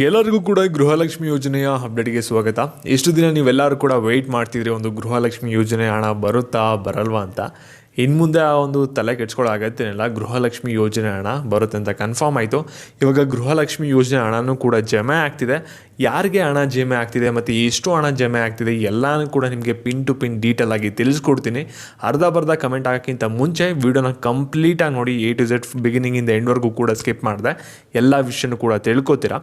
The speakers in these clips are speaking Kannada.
ಎಲ್ಲರಿಗೂ ಕೂಡ ಗೃಹಲಕ್ಷ್ಮಿ ಯೋಜನೆಯ ಅಪ್ಡೇಟ್ಗೆ ಸ್ವಾಗತ. ಇಷ್ಟು ದಿನ ನೀವೆಲ್ಲರೂ ಕೂಡ ವೆಯ್ಟ್ ಮಾಡ್ತಿದ್ರಿ, ಒಂದು ಗೃಹಲಕ್ಷ್ಮಿ ಯೋಜನೆ ಹಣ ಬರುತ್ತಾ ಬರಲ್ವಾ ಅಂತ. ಇನ್ನು ಮುಂದೆ ಆ ಒಂದು ತಲೆ ಕೆಡ್ಸ್ಕೊಳ್ಳೋ ಅಗತ್ಯನಿಲ್ಲ. ಗೃಹಲಕ್ಷ್ಮಿ ಯೋಜನೆ ಹಣ ಬರುತ್ತೆ ಅಂತ ಕನ್ಫರ್ಮ್ ಆಯಿತು. ಇವಾಗ ಗೃಹಲಕ್ಷ್ಮಿ ಯೋಜನೆ ಹಣನೂ ಕೂಡ ಜಮೆ ಆಗ್ತಿದೆ. ಯಾರಿಗೆ ಹಣ ಜಮೆ ಆಗ್ತಿದೆ ಮತ್ತು ಎಷ್ಟು ಹಣ ಜಮೆ ಆಗ್ತಿದೆ ಎಲ್ಲನೂ ಕೂಡ ನಿಮಗೆ ಪಿನ್ ಟು ಪಿನ್ ಡೀಟೇಲ್ ಆಗಿ ತಿಳಿಸ್ಕೊಡ್ತೀನಿ. ಅರ್ಧ ಕಮೆಂಟ್ ಹಾಕೋಕ್ಕಿಂತ ಮುಂಚೆ ವೀಡಿಯೋನ ಕಂಪ್ಲೀಟಾಗಿ ನೋಡಿ, ಎ ಟು ಝೆಡ್ ಬಿಗಿನಿಂಗಿಂದ ಎಂಡ್ವರೆಗೂ ಕೂಡ ಸ್ಕಿಪ್ ಮಾಡಿದೆ ಎಲ್ಲ ವಿಷಯನೂ ಕೂಡ ತಿಳ್ಕೊತೀರಾ.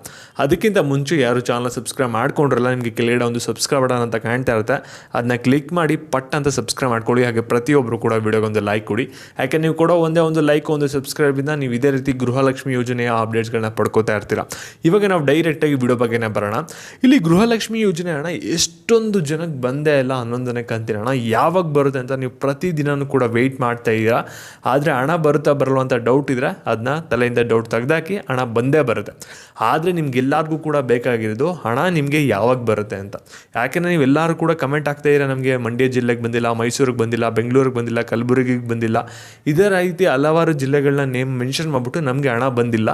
ಅದಕ್ಕಿಂತ ಮುಂಚೆ ಯಾರು ಚಾನಲ್ ಸಬ್ಸ್ಕ್ರೈಬ್ ಮಾಡ್ಕೊಂಡ್ರಲ್ಲ, ನಿಮಗೆ ಕೆಳಗಡೆ ಒಂದು ಸಬ್ಸ್ಕ್ರೈಬ್ ಬಟನ್ ಅಂತ ಕಾಣ್ತಾ ಇರುತ್ತೆ, ಅದನ್ನ ಕ್ಲಿಕ್ ಮಾಡಿ ಪಟ್ ಅಂತ ಸಬ್ಸ್ಕ್ರೈಬ್ ಮಾಡ್ಕೊಳ್ಳಿ. ಹಾಗೆ ಪ್ರತಿಯೊಬ್ಬರು ಕೂಡ ವಿಡಿಯೋಗೊಂದು ಲೈಕ್ ಕೊಡಿ. ಯಾಕೆ ನೀವು ಕೊಡೋ ಒಂದೇ ಒಂದು ಲೈಕ್, ಒಂದು ಸಬ್ಸ್ಕ್ರೈಬಿಂದ ನೀವು ಇದೇ ರೀತಿ ಗೃಹಲಕ್ಷ್ಮಿ ಯೋಜನೆಯ ಅಪ್ಡೇಟ್ಸ್ಗಳನ್ನ ಪಡ್ಕೋತಾ ಇರ್ತೀರಾ. ಇವಾಗ ನಾವು ಡೈರೆಕ್ಟಾಗಿ ವಿಡಿಯೋ ಬಗ್ಗೆನೇ ಬರೋಣ. ಇಲ್ಲಿ ಗೃಹಲಕ್ಷ್ಮಿ ಯೋಜನೆ ಹಣ ಎಷ್ಟೊಂದು ಜನಕ್ಕೆ ಬಂದೇ ಇಲ್ಲ, 11ನೇ ಕಂತಿನ ಹಣ ಯಾವಾಗ ಬರುತ್ತೆ ಅಂತ ನೀವು ಪ್ರತಿದಿನನೂ ಕೂಡ ವೆಯ್ಟ್ ಮಾಡ್ತಾ ಇದ್ದೀರಾ. ಆದರೆ ಹಣ ಬರುತ್ತಾ ಬರಲ್ಲ ಅಂತ ಡೌಟ್ ಇದ್ದರೆ ಅದನ್ನ ತಲೆಯಿಂದ ಡೌಟ್ ತೆಗೆದಾಕಿ, ಹಣ ಬಂದೇ ಬರುತ್ತೆ. ಆದರೆ ನಿಮ್ಗೆಲ್ಲರಿಗೂ ಕೂಡ ಬೇಕಾಗಿರೋದು ಹಣ ನಿಮಗೆ ಯಾವಾಗ ಬರುತ್ತೆ ಅಂತ. ಯಾಕೆಂದರೆ ನೀವೆಲ್ಲರೂ ಕೂಡ ಕಮೆಂಟ್ ಆಗ್ತಾ ಇದ್ದೀರಾ, ನಮಗೆ ಮಂಡ್ಯ ಜಿಲ್ಲೆಗೆ ಬಂದಿಲ್ಲ, ಮೈಸೂರಿಗೆ ಬಂದಿಲ್ಲ, ಬೆಂಗಳೂರಿಗೆ ಬಂದಿಲ್ಲ, ಕಲಬುರಗಿಗೆ ಬಂದಿಲ್ಲ, ಇದೇ ರೀತಿ ಹಲವಾರು ಜಿಲ್ಲೆಗಳನ್ನ ನೇಮ್ ಮೆನ್ಷನ್ ಮಾಡಿಬಿಟ್ಟು ನಮಗೆ ಹಣ ಬಂದಿಲ್ಲ,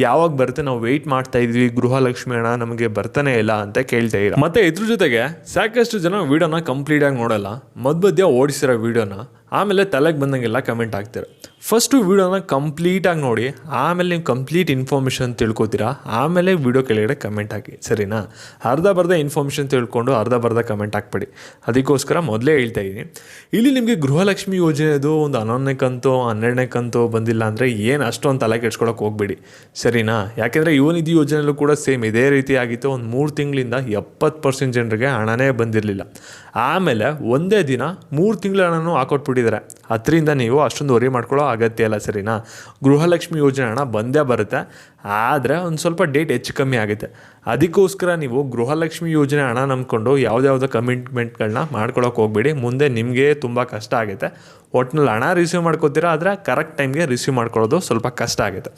ಯಾವಾಗ ಬರುತ್ತೆ, ನಾವು ವೆಯ್ಟ್ ಮಾಡ್ತಾ ಇದ್ವಿ, ಗೃಹಲಕ್ಷ್ಮಿ ಹಣ ನಮಗೆ ಬರ್ತಾನೆ ಇಲ್ಲ ಅಂತ ಕೇಳ್ತಾ ಇದ್ದೀರಾ. ಮತ್ತೆ ಇದ್ರ ಜೊತೆಗೆ ಸಾಕಷ್ಟು ಜನ ವೀಡಿಯೋನ ಕಂಪ್ಲೀಟಾಗಿ ನೋಡಲ್ಲ, ಮಧ್ಯ ಓಡಿಸಿರೋ ವೀಡಿಯೋನ ಆಮೇಲೆ ತಲೆಗೆ ಬಂದಂಗೆಲ್ಲ ಕಮೆಂಟ್ ಆಗ್ತಾರೆ. ಫಸ್ಟು ವೀಡಿಯೋನ ಕಂಪ್ಲೀಟಾಗಿ ನೋಡಿ, ಆಮೇಲೆ ನೀವು ಕಂಪ್ಲೀಟ್ ಇನ್ಫಾರ್ಮೇಷನ್ ತಿಳ್ಕೊತೀರಾ, ಆಮೇಲೆ ವೀಡಿಯೋ ಕೆಳಗಡೆ ಕಮೆಂಟ್ ಹಾಕಿ, ಸರಿನಾ? ಅರ್ಧ ಇನ್ಫಾರ್ಮೇಷನ್ ತಿಳ್ಕೊಂಡು ಅರ್ಧ ಕಮೆಂಟ್ ಹಾಕ್ಬೇಡಿ. ಅದಕ್ಕೋಸ್ಕರ ಮೊದಲೇ ಹೇಳ್ತಾ ಇದ್ದೀನಿ. ಇಲ್ಲಿ ನಿಮಗೆ ಗೃಹಲಕ್ಷ್ಮಿ ಯೋಜನೆದು ಒಂದು 11ನೇ ಕಂತು 12ನೇ ಕಂತು ಬಂದಿಲ್ಲ ಅಂದರೆ ಏನು ಅಷ್ಟೊಂದು ತಲೆ ಕೆಡ್ಸ್ಕೊಳಕ್ಕೆ ಹೋಗ್ಬೇಡಿ, ಸರಿನಾ? ಯಾಕೆಂದರೆ ಯುವ ನಿಧಿ ಯೋಜನೆಯಲ್ಲೂ ಕೂಡ ಸೇಮ್ ಇದೇ ರೀತಿ ಆಗಿತ್ತು. ಒಂದು 3 ತಿಂಗಳಿಂದ 70% ಜನರಿಗೆ ಹಣನೇ ಬಂದಿರಲಿಲ್ಲ. ಆಮೇಲೆ ಒಂದೇ ದಿನ 3 ತಿಂಗಳ ಹಣನೂ ಹಾಕೊಟ್ಬಿಟ್ಟಿದ್ದಾರೆ. ಅದರಿಂದ ನೀವು ಅಷ್ಟೊಂದು ವರಿ ಮಾಡ್ಕೊಳ್ಳೋ ಅಗತ್ಯ ಇಲ್ಲ, ಸರಿನಾ? ಗೃಹಲಕ್ಷ್ಮಿ ಯೋಜನೆ ಹಣ ಬಂದೇ ಬರುತ್ತೆ, ಆದರೆ ಒಂದು ಸ್ವಲ್ಪ ಡೇಟ್ ಹೆಚ್ಚು ಕಮ್ಮಿ ಆಗುತ್ತೆ. ಅದಕ್ಕೋಸ್ಕರ ನೀವು ಗೃಹಲಕ್ಷ್ಮಿ ಯೋಜನೆ ಹಣ ನಂಬ್ಕೊಂಡು ಯಾವುದ್ಯಾವುದೋ ಕಮಿಟ್ಮೆಂಟ್ಗಳನ್ನ ಮಾಡ್ಕೊಳಕ್ಕೆ ಹೋಗ್ಬೇಡಿ. ಮುಂದೆ ನಿಮಗೆ ತುಂಬ ಕಷ್ಟ ಆಗುತ್ತೆ. ಒಟ್ಟಿನಲ್ಲಿ ಹಣ ರಿಸೀವ್ ಮಾಡ್ಕೋತೀರಾ, ಆದರೆ ಕರೆಕ್ಟ್ ಟೈಮ್ಗೆ ರಿಸೀವ್ ಮಾಡ್ಕೊಳ್ಳೋದು ಸ್ವಲ್ಪ ಕಷ್ಟ ಆಗುತ್ತೆ.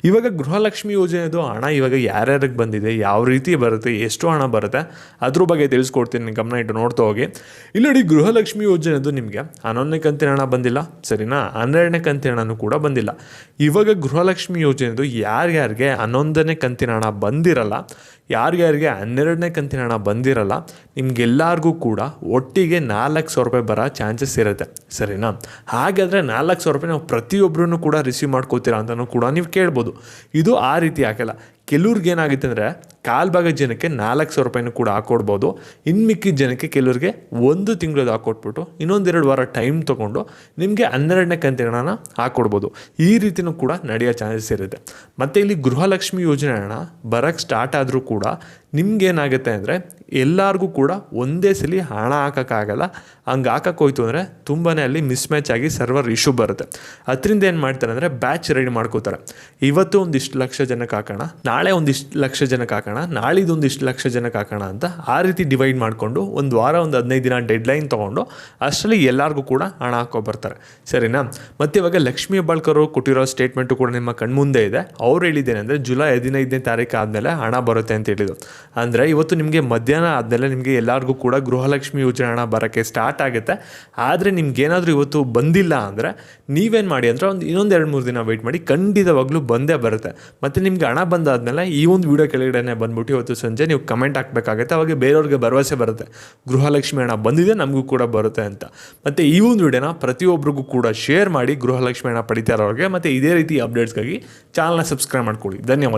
ಇವಾಗ ಗೃಹಲಕ್ಷ್ಮಿ ಯೋಜನೆದು ಹಣ ಇವಾಗ ಯಾರ್ಯಾರಿಗೆ ಬಂದಿದೆ, ಯಾವ ರೀತಿ ಬರುತ್ತೆ, ಎಷ್ಟು ಹಣ ಬರುತ್ತೆ ಅದ್ರ ಬಗ್ಗೆ ತಿಳಿಸ್ಕೊಡ್ತೀನಿ, ಗಮನ ಇಟ್ಟು ನೋಡ್ತಾ ಹೋಗಿ. ಇಲ್ಲಿ ನೋಡಿ, ಗೃಹಲಕ್ಷ್ಮಿ ಯೋಜನೆದು ನಿಮಗೆ 11ನೇ ಕಂತಿನ ಹಣ ಬಂದಿಲ್ಲ, ಸರಿನಾ? 12ನೇ ಕಂತಿನ ಹಣನೂ ಕೂಡ ಬಂದಿಲ್ಲ. ಇವಾಗ ಗೃಹಲಕ್ಷ್ಮಿ ಯೋಜನೆದು ಯಾರ್ಯಾರಿಗೆ 11ನೇ ಕಂತಿನ ಹಣ ಬಂದಿರಲ್ಲ, ಯಾರ್ಯಾರಿಗೆ 12ನೇ ಕಂತಿನ ಹಣ ಬಂದಿರಲ್ಲ, ನಿಮಗೆಲ್ಲರಿಗೂ ಕೂಡ ಒಟ್ಟಿಗೆ 4,00,000 ರೂಪಾಯಿ ಬರೋ ಚಾನ್ಸಸ್ ಇರುತ್ತೆ, ಸರಿನಾ? ಹಾಗಾದರೆ 4,00,000 ರೂಪಾಯಿ ನಾವು ಪ್ರತಿಯೊಬ್ಬರೂ ಕೂಡ ರಿಸೀವ್ ಮಾಡ್ಕೋತೀರಾ ಅಂತಲೂ ಕೂಡ ನೀವು ಕೇಳ್ಬೋದು. ಇದು ಆ ರೀತಿ ಆಗಲ್ಲ. ಕೆಲವ್ರಿಗೆ ಏನಾಗುತ್ತೆ ಅಂದರೆ ಕಾಲು ಭಾಗ ಜನಕ್ಕೆ 4,00,000 ರೂಪಾಯಿನೂ ಕೂಡ ಹಾಕ್ಕೊಡ್ಬೋದು. ಇನ್ನು ಮಿಕ್ಕಿದ ಜನಕ್ಕೆ ಕೆಲವ್ರಿಗೆ 1 ತಿಂಗಳದ್ದು ಹಾಕ್ಕೊಟ್ಬಿಟ್ಟು ಇನ್ನೊಂದೆರಡು ವಾರ ಟೈಮ್ ತೊಗೊಂಡು ನಿಮಗೆ 12ನೇ ಕಂತಿನ ಹಣ ಹಾಕ್ಕೊಡ್ಬೋದು. ಈ ರೀತಿಯೂ ಕೂಡ ನಡೆಯೋ ಚಾನ್ಸಸ್ ಇರುತ್ತೆ. ಮತ್ತು ಇಲ್ಲಿ ಗೃಹಲಕ್ಷ್ಮಿ ಯೋಜನೆ ಹಣ ಬರೋಕ್ಕೆ ಸ್ಟಾರ್ಟ್ ಆದರೂ ಕೂಡ ನಿಮ್ಗೇನಾಗುತ್ತೆ ಅಂದರೆ ಎಲ್ಲರಿಗೂ ಕೂಡ ಒಂದೇ ಸಲ ಹಣ ಹಾಕೋಕ್ಕಾಗಲ್ಲ. ಹಂಗೆ ಹಾಕೋಕ್ಕೋಯ್ತು ಅಂದರೆ ತುಂಬಾ ಅಲ್ಲಿ ಮಿಸ್ಮ್ಯಾಚ್ ಆಗಿ ಸರ್ವರ್ ಇಶ್ಯೂ ಬರುತ್ತೆ. ಅದರಿಂದ ಏನು ಮಾಡ್ತಾರೆ ಅಂದರೆ ಬ್ಯಾಚ್ ರೆಡಿ ಮಾಡ್ಕೋತಾರೆ. ಇವತ್ತು ಒಂದಿಷ್ಟು ಲಕ್ಷ ಜನಕ್ಕೆ ಹಾಕೋಣ, ನಾಳೆ ಒಂದಿಷ್ಟು ಲಕ್ಷ ಜನಕ್ಕೆ ಹಾಕೋಣ, ನಾಳಿದ್ದು ಒಂದಿಷ್ಟು ಲಕ್ಷ ಜನಕ್ಕೆ ಹಾಕೋಣ ಅಂತ ಆ ರೀತಿ ಡಿವೈಡ್ ಮಾಡಿಕೊಂಡು ಒಂದು ವಾರ, ಒಂದು 15 ದಿನ ಡೆಡ್ಲೈನ್ ತೊಗೊಂಡು ಅಷ್ಟರಲ್ಲಿ ಎಲ್ಲರಿಗೂ ಕೂಡ ಹಣ ಹಾಕೋ ಸರಿನಾ? ಮತ್ತು ಇವಾಗ ಲಕ್ಷ್ಮೀ ಹೆಬ್ಬಾಳ್ಕರ್ ಕೊಟ್ಟಿರೋ ಸ್ಟೇಟ್ಮೆಂಟು ಕೂಡ ನಿಮ್ಮ ಕಣ್ಮುಂದೆ ಇದೆ. ಅವ್ರು ಹೇಳಿದ್ದೇನೆ ಅಂದರೆ ಜುಲೈ 15ನೇ ತಾರೀಕು ಆದಮೇಲೆ ಹಣ ಬರುತ್ತೆ ಅಂತ ಹೇಳಿದ್ರು. ಅಂದರೆ ಇವತ್ತು ನಿಮಗೆ ಮಧ್ಯಾಹ್ನ ಆದಮೇಲೆ ನಿಮಗೆ ಎಲ್ಲರಿಗೂ ಕೂಡ ಗೃಹಲಕ್ಷ್ಮಿ ಯೋಜನೆ ಹಣ ಬರೋಕ್ಕೆ ಸ್ಟಾರ್ಟ್ ಆಗುತ್ತೆ. ಆದರೆ ನಿಮ್ಗೇನಾದರೂ ಇವತ್ತು ಬಂದಿಲ್ಲ ಅಂದರೆ ನೀವೇನು ಮಾಡಿ ಅಂದರೆ ಇನ್ನೊಂದು 2-3 ದಿನ ವೆಯ್ಟ್ ಮಾಡಿ, ಖಂಡಿತವಾಗ್ಲೂ ಬಂದೇ ಬರುತ್ತೆ. ಮತ್ತು ನಿಮ್ಗೆ ಹಣ ಬಂದಾದಮೇಲೆ ಈ ಒಂದು ವಿಡಿಯೋ ಕೆಳಗಡೆ ಬಂದ್ಬಿಟ್ಟು ಇವತ್ತು ಸಂಜೆ ನೀವು ಕಮೆಂಟ್ ಹಾಕಬೇಕಾಗುತ್ತೆ. ಅವಾಗ ಬೇರೆಯವ್ರಿಗೆ ಭರವಸೆ ಬರುತ್ತೆ, ಗೃಹಲಕ್ಷ್ಮಿ ಹಣ ಬಂದಿದೆ, ನಮಗೂ ಕೂಡ ಬರುತ್ತೆ ಅಂತ. ಮತ್ತು ಈ ಒಂದು ವಿಡಿಯೋನ ಪ್ರತಿಯೊಬ್ಬರಿಗೂ ಕೂಡ ಶೇರ್ ಮಾಡಿ, ಗೃಹಲಕ್ಷ್ಮಿ ಹಣ ಪಡಿತಾ ಇರೋರಿಗೆ. ಮತ್ತು ಇದೇ ರೀತಿ ಅಪ್ಡೇಟ್ಸ್ಗಾಗಿ ಚಾನಲ್ನ ಸಬ್ಸ್ಕ್ರೈಬ್ ಮಾಡ್ಕೊಳ್ಳಿ. ಧನ್ಯವಾದ.